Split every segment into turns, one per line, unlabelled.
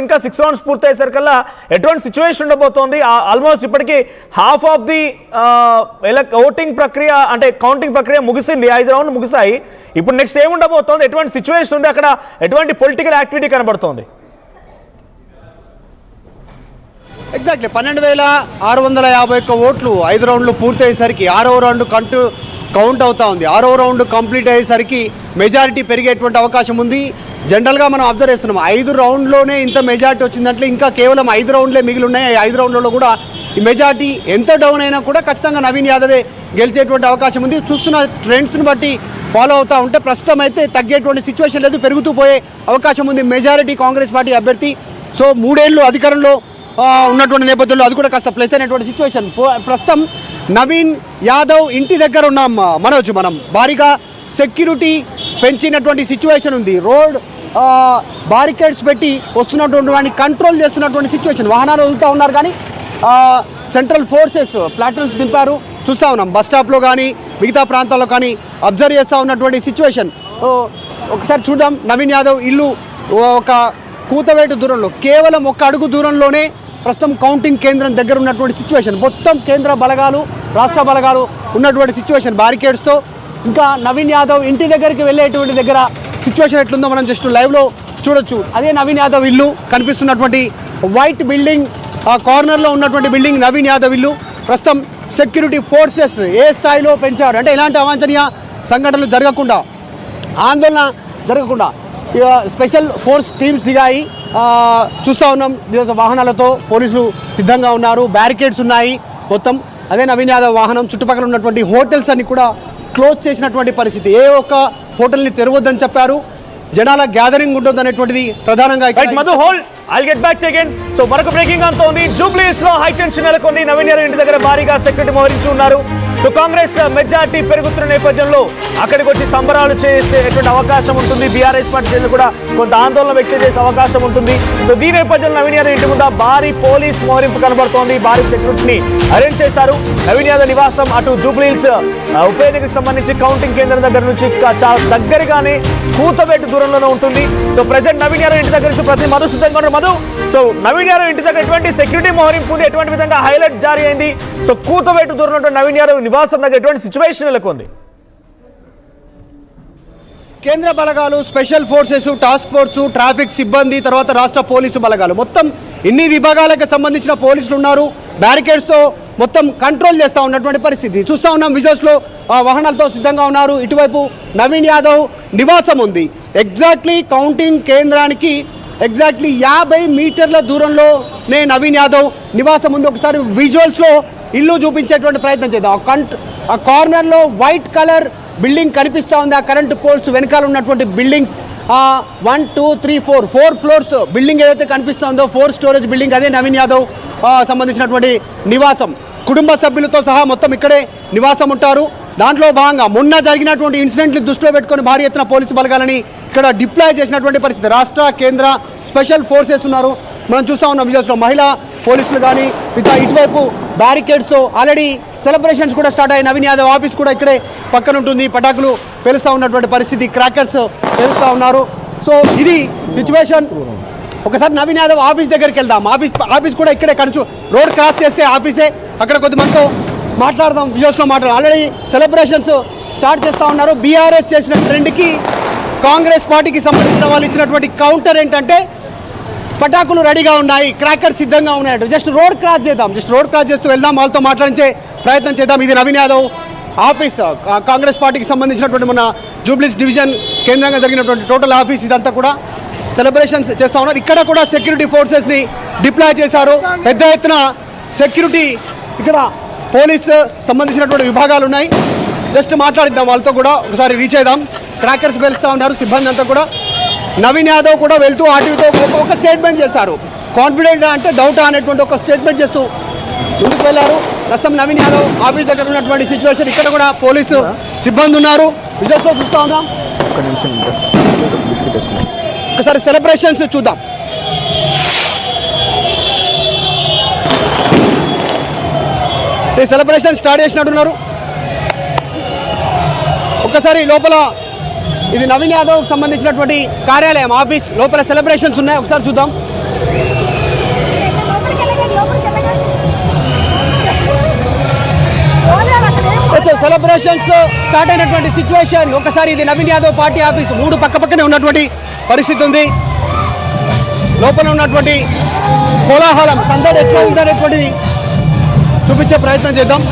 ఇంకా 6 రౌండ్స్ పూర్తయ్యేసరికల్లా ఎటువంటి సిచ్యువేషన్ ఉండబోతోంది. ఆల్మోస్ట్ ఇప్పటికీ హాఫ్ ఆఫ్ ది ఓటింగ్ ప్రక్రియ అంటే కౌంటింగ్ ప్రక్రియ ముగిసింది. 5 రౌండ్లు ముగిసాయి. ఇప్పుడు నెక్స్ట్ ఏముండబోతోంది, ఎటువంటి సిచ్యువేషన్ ఉంది, అక్కడ ఎటువంటి పొలిటికల్ యాక్టివిటీ కనబడుతోంది?
ఎగ్జాక్ట్లీ 12,651 ఓట్లు 5 రౌండ్లు పూర్తయ్యేసరికి 6వ రౌండ్ కౌంట్ అవుతా ఉంది. 6వ రౌండ్ కంప్లీట్ అయ్యేసరికి మెజారిటీ పెరిగేటువంటి అవకాశం ఉంది. జనరల్గా మనం అబ్జర్వ్ చేస్తున్నాం 5 రౌండ్లోనే ఇంత మెజారిటీ వచ్చిందంటే ఇంకా కేవలం 5 రౌండ్లే మిగిలి ఉన్నాయి. 5 రౌండ్లలో కూడా ఈ మెజారిటీ ఎంత డౌన్ అయినా కూడా ఖచ్చితంగా నవీన్ యాదవే గెలిచేటువంటి అవకాశం ఉంది. చూస్తున్న ట్రెండ్స్ని బట్టి ఫాలో అవుతూ ఉంటే ప్రస్తుతం అయితే తగ్గేటువంటి సిచ్యువేషన్ లేదు, పెరుగుతూ పోయే అవకాశం ఉంది మెజారిటీ కాంగ్రెస్ పార్టీ అభ్యర్థి. సో 3 ఏళ్ళు అధికారంలో ఉన్నటువంటి నేపథ్యంలో అది కూడా కాస్త ప్లస్ అయినటువంటి సిచ్యువేషన్. ప్రస్తుతం నవీన్ యాదవ్ ఇంటి దగ్గర ఉన్నాం మనోజ్. మనం భారీగా సెక్యూరిటీ పెంచినటువంటి సిచ్యువేషన్ ఉంది. రోడ్ బారికేడ్స్ పెట్టి వస్తున్నటువంటి వాడిని కంట్రోల్ చేస్తున్నటువంటి సిచ్యువేషన్. వాహనాలు వదులుతూ ఉన్నారు కానీ సెంట్రల్ ఫోర్సెస్ ప్లాటూన్స్ దింపారు. చూస్తూ ఉన్నాం బస్ స్టాప్లో కానీ మిగతా ప్రాంతాల్లో కానీ అబ్జర్వ్ చేస్తూ ఉన్నటువంటి సిచ్యువేషన్. ఒకసారి చూద్దాం. నవీన్ యాదవ్ ఇల్లు ఒక కూతవేటు దూరంలో, కేవలం 1 అడుగు దూరంలోనే ప్రస్తుతం కౌంటింగ్ కేంద్రం దగ్గర ఉన్నటువంటి సిచ్యువేషన్. మొత్తం కేంద్ర బలగాలు, రాష్ట్ర బలగాలు ఉన్నటువంటి సిచ్యువేషన్ బారికేడ్స్తో. ఇంకా నవీన్ యాదవ్ ఇంటి దగ్గరికి వెళ్ళేటువంటి దగ్గర సిచ్యువేషన్ ఎట్లుందో మనం జస్ట్ లైవ్లో చూడొచ్చు. అదే నవీన్ యాదవ్ ఇల్లు కనిపిస్తున్నటువంటి వైట్ బిల్డింగ్, కార్నర్లో ఉన్నటువంటి బిల్డింగ్ నవీన్ యాదవ్ ఇల్లు. ప్రస్తుతం సెక్యూరిటీ ఫోర్సెస్ ఏ స్థాయిలో పెంచారు అంటే ఎలాంటి అవాంఛనీయ సంఘటనలు జరగకుండా, ఆందోళన జరగకుండా స్పెషల్ ఫోర్స్ టీమ్స్ దిగాయి. చూస్తూ ఉన్నాం వాహనాలతో పోలీసులు సిద్ధంగా ఉన్నారు. బ్యారికేడ్స్ ఉన్నాయి మొత్తం. అదే నవీన్ యాదవ్ వాహనం. చుట్టుపక్కల ఉన్నటువంటి హోటల్స్ అన్ని కూడా క్లోజ్ చేసినటువంటి పరిస్థితి. ఏ ఒక్క హోటల్ని తెరవద్దని చెప్పారు. జనాల గ్యాదరింగ్ ఉండొద్దు అనేటువంటిది ప్రధానంగా.
I'll get back to you again. So మరొక బ్రేకింగ్ అంతోంది. జూబ్లీ హిల్స్ లో హై టెన్షన్ నెలకొంది. నవీన్ యాదవ్ ఇంటి దగ్గర భారీగా సెక్యూరిటీ మోహరించి ఉన్నారు. సో కాంగ్రెస్ మెజార్టీ పెరుగుతున్న నేపథ్యంలో అక్కడికి వచ్చి సంబరాలు చేసేటువంటి అవకాశం ఉంటుంది. బీఆర్ఎస్ పార్టీ కూడా కొంత ఆందోళన వ్యక్తం చేసే అవకాశం ఉంటుంది. సో దీని నేపథ్యంలో నవీన్ యాదవ్ ఇంటి ముందు భారీ పోలీస్ మోహరింపు కనబడుతోంది. భారీ సెక్యూరిటీని అరేంజ్ చేశారు. నవీన్ యాదవ్ నివాసం అటు జూబ్లీ హిల్స్ ఉప ఎన్నికకు సంబంధించి కౌంటింగ్ కేంద్రం దగ్గర నుంచి చాలా దగ్గరగానే కూతబెట్టు దూరంలోనే ఉంటుంది. సో ప్రెసెంట్ నవీన్ యాదవ్ ఇంటి దగ్గర నుంచి ప్రతి మధు సిద్ధంగా ఉన్నారు. మధు, సో నవీన్ యాదవ్ ఇంటి దగ్గర ఎటువంటి సెక్యూరిటీ మోహరింపు ఉంది, ఎటువంటి విధంగా హైలైట్ జారీ అయింది? సో కూతబెట్టు దూరంలో నవీన్ యాదవ్ నివాసం దగ్గర ఎటువంటి సిచ్యువేషన్ నెలకొంది?
కేంద్ర బలగాలు, special forces, task force, traffic సిబ్బంది, తర్వాత రాష్ట్ర పోలీసు బలగాలు, మొత్తం ఇన్ని విభాగాలకు సంబంధించిన పోలీసులు ఉన్నారు. బ్యారికేడ్స్తో మొత్తం కంట్రోల్ చేస్తూ ఉన్నటువంటి పరిస్థితి చూస్తూ ఉన్నాం. విజువల్స్లో వాహనాలతో సిద్ధంగా ఉన్నారు. ఇటువైపు నవీన్ యాదవ్ నివాసం ఉంది. ఎగ్జాక్ట్లీ కౌంటింగ్ కేంద్రానికి ఎగ్జాక్ట్లీ 50 మీటర్ల దూరంలోనే నవీన్ యాదవ్ నివాసం ఉంది. ఒకసారి విజువల్స్లో ఇల్లు చూపించేటువంటి ప్రయత్నం చేద్దాం. ఆ కార్నర్లో వైట్ కలర్ బిల్డింగ్ కనిపిస్తూ ఉంది. ఆ కరెంటు పోల్స్ వెనకాల ఉన్నటువంటి బిల్డింగ్స్ 1, 2, 3, 4 ఫ్లోర్స్ బిల్డింగ్ ఏదైతే కనిపిస్తుందో 4 స్టోరేజ్ బిల్డింగ్, అదే నవీన్ యాదవ్ సంబంధించినటువంటి నివాసం. కుటుంబ సభ్యులతో సహా మొత్తం ఇక్కడే నివాసం ఉంటారు. దాంట్లో భాగంగా మొన్న జరిగినటువంటి ఇన్సిడెంట్ని దృష్టిలో పెట్టుకొని భారీ ఎత్తున పోలీసు బలగాలని ఇక్కడ డిప్లాయ్ చేసినటువంటి పరిస్థితి. రాష్ట్ర, కేంద్ర స్పెషల్ ఫోర్సెస్ ఉన్నారు. మనం చూస్తూ ఉన్నాం విజువల్స్లో మహిళా పోలీసులు కానీ ఇటువైపు బ్యారికేడ్స్తో ఆల్రెడీ సెలబ్రేషన్స్ కూడా స్టార్ట్ అయ్యాయి. నవీన్ యాదవ్ ఆఫీస్ కూడా ఇక్కడే పక్కన ఉంటుంది. పటాకులు పేలుస్తూ ఉన్నటువంటి పరిస్థితి, క్రాకర్స్ పేలుస్తూ ఉన్నారు. సో ఇది సిచ్యువేషన్. ఒకసారి నవీన్ యాదవ్ ఆఫీస్ దగ్గరికి వెళ్దాం. ఆఫీస్ కూడా ఇక్కడే రోడ్ క్రాస్ చేస్తే ఆఫీసే. అక్కడ కొద్దిమందితో మాట్లాడదాం. విజువల్స్లో ఆల్రెడీ సెలబ్రేషన్స్ స్టార్ట్ చేస్తూ ఉన్నారు. బీఆర్ఎస్ చేసిన ట్రెండ్కి కాంగ్రెస్ పార్టీకి సంబంధించిన వాళ్ళు ఇచ్చినటువంటి కౌంటర్ ఏంటంటే పటాకులు రెడీగా ఉన్నాయి, క్రాకర్స్ సిద్ధంగా ఉన్నాయంట. జస్ట్ రోడ్ క్రాస్ చేస్తూ వెళ్దాం, వాళ్ళతో మాట్లాడించే ప్రయత్నం చేద్దాం. ఇది నవీన్ యాదవ్ ఆఫీస్, కాంగ్రెస్ పార్టీకి సంబంధించినటువంటి మన జూబ్లీస్ డివిజన్ కేంద్రంగా జరిగినటువంటి టోటల్ ఆఫీస్. ఇదంతా కూడా సెలబ్రేషన్స్ చేస్తూ ఉన్నారు. ఇక్కడ కూడా సెక్యూరిటీ ఫోర్సెస్ని డిప్లాయ్ చేశారు. పెద్ద ఎత్తున సెక్యూరిటీ, ఇక్కడ పోలీస్ సంబంధించినటువంటి విభాగాలు ఉన్నాయి. జస్ట్ మాట్లాడిద్దాం వాళ్ళతో కూడా, ఒకసారి రీచ్ అయిద్దాం. క్రాకర్స్ పేలుస్తూ ఉన్నారు సిబ్బంది అంతా కూడా. నవీన్ యాదవ్ కూడా వెళ్తూ ఆర్టీవీతో ఒక స్టేట్మెంట్ చేశారు. కాన్ఫిడెంట్ అంటే డౌటా అనేటువంటి ఒక స్టేట్మెంట్ చేస్తూ ముందుకు వెళ్ళారు. ప్రస్తుతం నవీన్ యాదవ్ ఆఫీస్ దగ్గర ఉన్నటువంటి సిచ్యువేషన్. ఇక్కడ కూడా పోలీసు సిబ్బంది ఉన్నారు. విజువల్స్లో చూస్తూ ఉన్నాం. ఒకసారి సెలబ్రేషన్స్ చూద్దాం. ఈ సెలబ్రేషన్ స్టార్ట్ చేసినట్టున్నారు. ఒక్కసారి లోపల ఇది నవీన్ యాదవ్ సంబంధించినటువంటి కార్యాలయం, ఆఫీస్ లోపల సెలబ్రేషన్స్ ఉన్నాయి. ఒకసారి చూద్దాం. సెలబ్రేషన్స్ స్టార్ట్ అయినటువంటి సిచ్యువేషన్. ఒకసారి ఇది నవీన్ యాదవ్ పార్టీ ఆఫీస్, 3 పక్కనే ఉన్నటువంటి పరిస్థితి ఉంది. లోపల ఉన్నటువంటి కోలాహలం సందడి ఎట్లా ఉందనేటువంటిది చూపించే ప్రయత్నం చేద్దాం.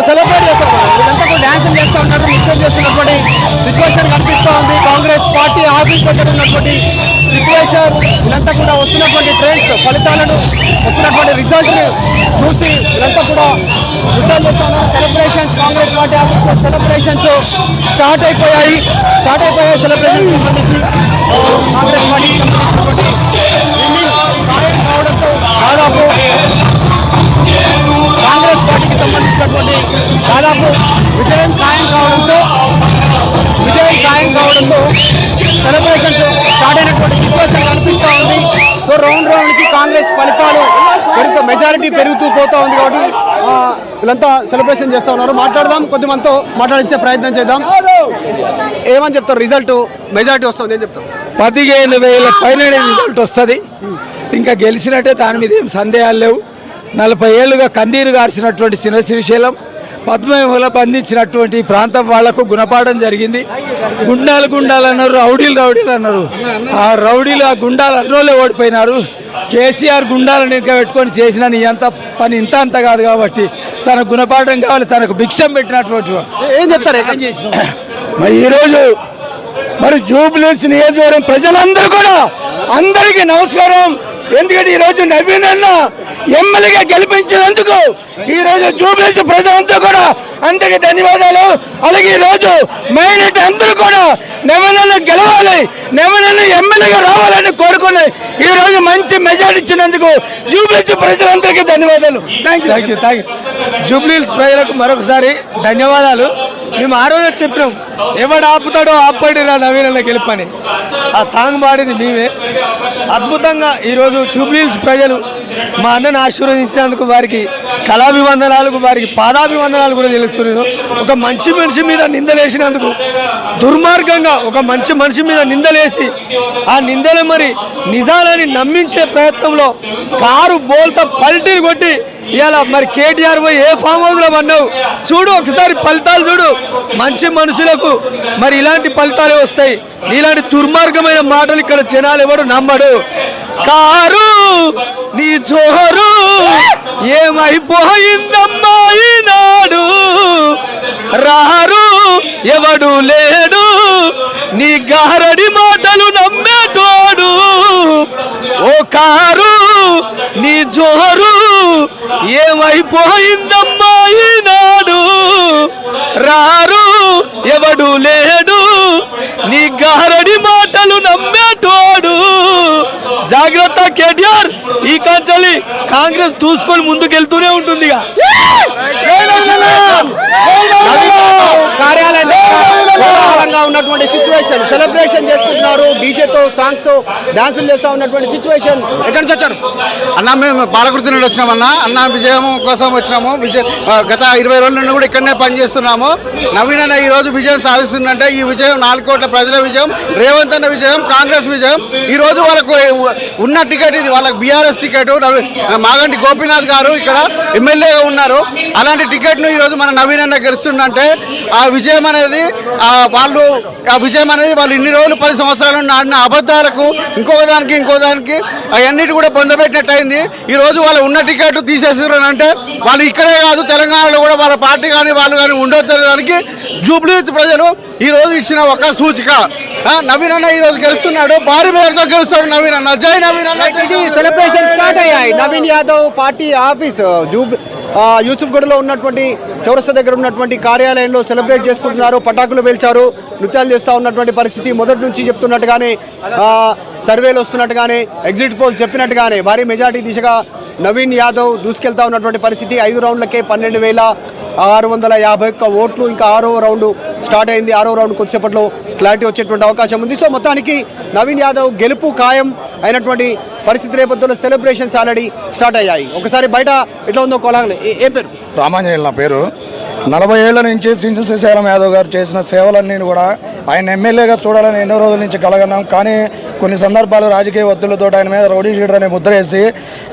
సెలబ్రేట్ చేస్తాం మనం. వీళ్ళంతా కూడా డ్యాన్సులు చేస్తూ ఉన్నారు, నృత్యం చేస్తున్నటువంటి సిచ్యువేషన్ కనిపిస్తూ ఉంది. కాంగ్రెస్ పార్టీ ఆఫీస్ దగ్గర ఉన్నటువంటి సిచ్యువేషన్, వీళ్ళంతా కూడా వస్తున్నటువంటి ట్రెండ్స్, ఫలితాలను, వస్తున్నటువంటి రిజల్ట్ని చూసి వీళ్ళంతా కూడా నృత్యాలు చేస్తూ ఉన్నారు. సెలబ్రేషన్స్, కాంగ్రెస్ పార్టీ ఆఫీస్లో సెలబ్రేషన్స్ స్టార్ట్ అయిపోయాయి. సెలబ్రేషన్ సంబంధించి కాంగ్రెస్ పార్టీకి సంబంధించినటువంటి ఖాయం కావడంతో దాదాపు కాంగ్రెస్ పార్టీకి సంబంధించినటువంటి విజయం ఖాయం కావడంతో సెలబ్రేషన్స్ స్టార్ట్ అయినటువంటి సిచ్యువేషన్ కనిపిస్తూ ఉంది. సో రౌండ్కి కాంగ్రెస్ ఫలితాలు మెజారిటీ పెరుగుతూ పోతూ ఉంది. కాబట్టి వీళ్ళంతా సెలబ్రేషన్ చేస్తూ ఉన్నారు. మాట్లాడదాం, కొద్దిమందితో మాట్లాడించే ప్రయత్నం చేద్దాం. ఏమని చెప్తారు? రిజల్ట్ మెజారిటీ వస్తుంది ఏం చెప్తారు?
15,000 పైన రిజల్ట్ వస్తుంది. ఇంకా గెలిచినట్టే, దాని మీద ఏం సందేహాలు లేవు. 40 ఏళ్ళుగా కన్నీరు గార్చినటువంటి చిన్న శ్రీశైలం పద్మవ్యూహంలో బంధించినటువంటి ప్రాంతం వాళ్లకు గుణపాఠం జరిగింది. గుండాలు అన్నారు, రౌడీలు అన్నారు. ఆ రౌడీలు, ఆ గుండాలు అన్నోళ్ళే ఓడిపోయినారు. కేసీఆర్ గుండాలను ఇంకా పెట్టుకొని చేసిన నీ అంత పని ఇంత కాదు కాబట్టి తన గుణపాఠం కావాలి, తనకు భిక్షం పెట్టినటువంటి
ఏం చెప్తారు?
మరి ఈరోజు జూబ్లీహిల్స్ నియోజకవర్గం ప్రజలందరూ కూడా అందరికీ నమస్కారం. ఎందుకంటే ఈరోజు నవీన్ అన్న ఎమ్మెల్యేగా గెలిపించినందుకు ఈరోజు జూబ్లీహిల్స్ ప్రజలంతా కూడా అందరికీ ధన్యవాదాలు. అలాగే ఈరోజు మైనారిటీ అందరూ కూడా నవీన్ అన్న గెలవాలి, నవీన్ అన్న ఎమ్మెల్యేగా రావాలని కోరుకుని ఈరోజు మంచి మెజారిటీ ఇచ్చినందుకు జూబ్లీహిల్స్ ప్రజలందరికీ ధన్యవాదాలు. Thank you. జూబ్లీహిల్స్ ప్రజలకు మరొకసారి ధన్యవాదాలు. మేము ఆ రోజు చెప్పినాం, ఎవడు ఆపుతాడో ఆపడిరా నవీన్ అన్న గెలుపని. ఆ సాంగ్ పాడింది మేమే. అద్భుతంగా ఈరోజు జూబ్లీహిల్స్ ప్రజలు మా అన్నను ఆశీర్వదించినందుకు వారికి కళాభివందనాలకు, వారికి పాదాభివందనాలు కూడా తెలుస్తున్నాను. ఒక మంచి మనిషి మీద నిందలేసినందుకు, దుర్మార్గంగా ఒక మంచి మనిషి మీద నిందలేసి ఆ నిందలు మరి నిజాలని నమ్మించే ప్రయత్నంలో కారు బోల్తా పల్టీని కొట్టి ఇవాళ మరి కేటీఆర్ పోయి ఏ ఫామ్ హౌస్లో పడినావు చూడు, ఒకసారి ఫలితాలు చూడు. మంచి మనుషులకు మరి ఇలాంటి ఫలితాలే వస్తాయి. ఇలాంటి దుర్మార్గమైన మాటలు ఇక్కడ జనాలు ఎవరు నమ్మడు. కారు నీ జోరు ఏమైపోయిందమ్మా ఈనాడు, రారు ఎవడు లేడు నీ గారడి మాటలు నమ్మేటోడు. ఓ కారు నీ జోరు ఏమైపోయిందమ్మా ఈనాడు, రారు ఎవడు లేడు నీ గారడి మాటలు నమ్మేటోడు. జాగ్రత్త కేటీఆర్, ఈ కంచెలి కాంగ్రెస్ దూసుకొని ముందుకెళ్తూనే ఉంటుంది.
కార్యాలయంగా ఉన్నటువంటి సిచ్యువేషన్, సెలబ్రేషన్ చేసుకుంటున్నారు, డీజేతో సాంగ్స్ తో డాన్సులు చేస్తా ఉన్నటువంటి సిచ్యువేషన్. ఎక్కడి నుంచి వచ్చారు
అన్న? మేము పాలకుర్తి నుండి వచ్చినామన్నా. అన్న విజయం కోసం వచ్చినాము. గత 20 రోజుల నుండి కూడా ఇక్కడనే పనిచేస్తున్నాము. నవీన్ అన్న ఈ రోజు విజయం సాధిస్తుందంటే ఈ విజయం 4 కోట్ల ప్రజల విజయం, రేవంత్ అన్న విజయం, కాంగ్రెస్ విజయం. ఈ రోజు వాళ్ళకు ఉన్న టికెట్ ఇది, వాళ్ళకి బీఆర్ఎస్ టికెట్. మాగంటి గోపీనాథ్ గారు ఇక్కడ ఎమ్మెల్యేగా ఉన్నారు. అలాంటి టికెట్ను ఈరోజు మన నవీన్ అన్న గెలుస్తుందంటే ఆ విజయం అనేది వాళ్ళు ఇన్ని రోజులు 10 సంవత్సరాలు ఆడిన అబద్ధాలకు ఇంకో దానికి అవన్నిటి కూడా పొందబెట్టినట్టు అయింది. ఈ రోజు వాళ్ళు ఉన్న టికెట్ తీసేసారు అంటే వాళ్ళు ఇక్కడే కాదు, తెలంగాణలో కూడా వాళ్ళ పార్టీ కానీ వాళ్ళు కానీ ఉండొద్దు దానికి జూబ్లీహిల్స్ ప్రజలు ఈ రోజు ఇచ్చిన ఒక సూచిక. నవీన్ అన్న ఈ రోజు గెలుస్తున్నాడు, భారీ మేరతో గెలుస్తాడు నవీన్ అన్న. జై నవీన్ అన్న.
సెలబ్రేషన్ స్టార్ట్ అయ్యాయి. నవీన్ యాదవ్ పార్టీ ఆఫీస్ యూసుఫ్గఢ్లో ఉన్నటువంటి చౌరస్తా దగ్గర ఉన్నటువంటి కార్యాలయంలో సెలబ్రేట్ చేసుకుంటున్నారు. పటాకులు పేల్చారు, నృత్యాలు చేస్తూ ఉన్నటువంటి పరిస్థితి. మొదటి నుంచి చెప్తున్నట్టుగానే, సర్వేలు వస్తున్నట్టుగానే, ఎగ్జిట్ పోల్స్ చెప్పినట్టుగానే భారీ మెజార్టీ దిశగా నవీన్ యాదవ్ దూసుకెళ్తా ఉన్నటువంటి పరిస్థితి. 5 రౌండ్లకే 12,651 ఓట్లు. ఇంకా 6వ రౌండ్ స్టార్ట్ అయింది. 6వ రౌండ్ కొద్దిసేపట్లో క్లారిటీ వచ్చేటువంటి అవకాశం ఉంది. సో మొత్తానికి నవీన్ యాదవ్ గెలుపు ఖాయం అయినటువంటి పరిస్థితి నేపథ్యంలో సెలబ్రేషన్స్ ఆల్రెడీ స్టార్ట్ అయ్యాయి. ఒకసారి బయట ఎట్లా ఉందో కోలాగలే. ఏం పేరు?
రామాంజనేయులు నా పేరు. 40 ఏళ్ల నుంచి శ్రీశైలం యాదవ్ గారు చేసిన సేవలన్నీ కూడా ఆయన ఎమ్మెల్యేగా చూడాలని ఎన్నో రోజుల నుంచి కలగన్నాం. కానీ కొన్ని సందర్భాలు రాజకీయ ఒత్తిళ్లతో ఆయన మీద రౌడీ షీటర్ అనే ముద్ర వేసి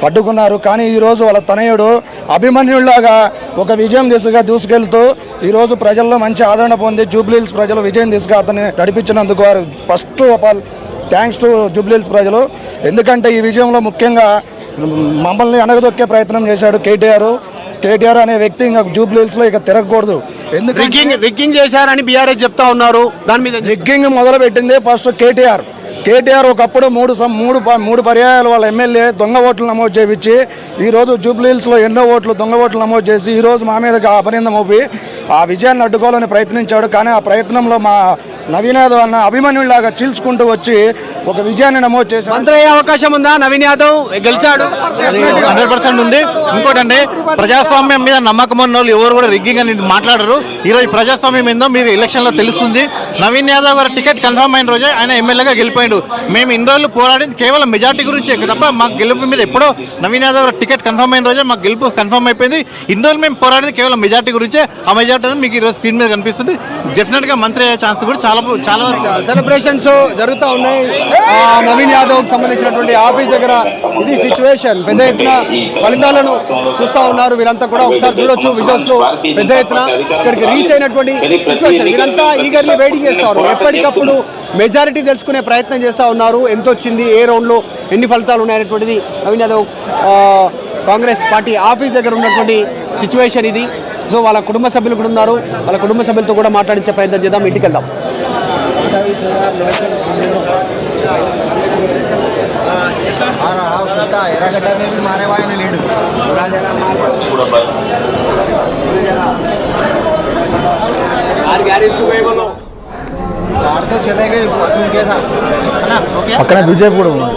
అడ్డుకున్నారు. కానీ ఈరోజు వాళ్ళ తనయుడు అభిమన్యుల్లాగా ఒక విజయం దిశగా దూసుకెళ్తూ ఈరోజు ప్రజల్లో మంచి ఆదరణ పొంది జూబ్లీహిల్స్ ప్రజలు విజయం దిశగా అతన్ని నడిపించినందుకు వారు first of all thanks to Jubilee Hills ప్రజలు. ఎందుకంటే ఈ విజయంలో ముఖ్యంగా మమ్మల్ని అణగదొక్కే ప్రయత్నం చేశాడు కేటీఆర్ అనే వ్యక్తి ఇంకా జూబ్లీహిల్స్లో ఇక తిరగకూడదు. ఎందుకంటే
రిగ్గింగ్ చేశారని బీఆర్ఎస్ చెప్తా ఉన్నారు. దాని మీద
రిగ్గింగ్ మొదలు పెట్టింది ఫస్ట్ కేటీఆర్ ఒకప్పుడు మూడు పర్యాయాలు వాళ్ళ ఎమ్మెల్యే దొంగ ఓట్లు నమోదు చేయించి ఈరోజు జూబ్లీహిల్స్లో ఎన్నో దొంగ ఓట్లు నమోదు చేసి ఈరోజు మా మీద అపనింద మోపి ఆ విజయాన్ని అడ్డుకోవాలని ప్రయత్నించాడు. కానీ ఆ ప్రయత్నంలో మా నవీన్ యాదవ్ అన్న అభిమన్యులాగా చీల్చుకుంటూ వచ్చి ఒక విజయాన్ని నమోదు చేశాడు.
మంత్రి అయ్యే అవకాశం ఉందా? నవీన్ యాదవ్ గెలిచాడు,
100% ఉంది. ఇంకోటంటే ప్రజాస్వామ్యం మీద నమ్మకం ఉన్న వాళ్ళు ఎవరు కూడా రిగ్గింగ్ అని మాట్లాడరు. ఈరోజు ప్రజాస్వామ్యం ఏందో మీరు ఎలక్షన్లో తెలుస్తుంది. నవీన్ యాదవ్ గారి టికెట్ కన్ఫర్మ్ అయిన రోజే ఆయన ఎమ్మెల్యేగా గెలిపోయాడు. మేము ఇన్ని రోజులు పోరాడింది కేవలం మెజార్టీ గురించి తప్ప మాకు గెలుపు మీద ఎప్పుడో నవీన్ యాదవ్ గారి టికెట్ కన్ఫర్మ్ అయిన రోజే మాకు గెలుపు కన్ఫర్మ్ అయిపోయింది. ఇన్ని రోజులు మేము పోరాడింది కేవలం మెజార్టీ గురించే. ఆ మెజార్టీ అనేది మీకు ఈరోజు స్క్రీన్ మీద కనిపిస్తుంది. డెఫినెట్గా మంత్రి అయ్యే ఛాన్స్ కూడా చాలా వరకు
సెలబ్రేషన్స్ జరుగుతూ ఉన్నాయి. నవీన్ యాదవ్ సంబంధించినటువంటి ఆఫీస్ దగ్గర ఇది సిచ్యువేషన్. పెద్ద ఎత్తున ఫలితాలను చూస్తూ ఉన్నారు. వీరంతా కూడా ఒకసారి చూడొచ్చు విజువల్స్ లో. పెద్ద ఎత్తున ఇక్కడికి రీచ్ అయినటువంటి సిచ్యువేషన్. వీరంతా ఈగర్లీ వెయిటింగ్ చేస్తారు. ఎప్పటికప్పుడు మెజారిటీ తెలుసుకునే ప్రయత్నం చేస్తూ ఉన్నారు. ఎంత వచ్చింది, ఏ రౌండ్లో ఎన్ని ఫలితాలు ఉన్నాయనేటువంటిది నవీన్ యాదవ్ కాంగ్రెస్ పార్టీ ఆఫీస్ దగ్గర ఉన్నటువంటి సిచ్యువేషన్ ఇది. సో వాళ్ళ కుటుంబ సభ్యులు కూడా ఉన్నారు. వాళ్ళ కుటుంబ సభ్యులతో కూడా మాట్లాడించే ప్రయత్నం చేద్దాం. ఇంటికి వెళ్దాం.
పక్కన బీజేపీ కూడా ఉంది.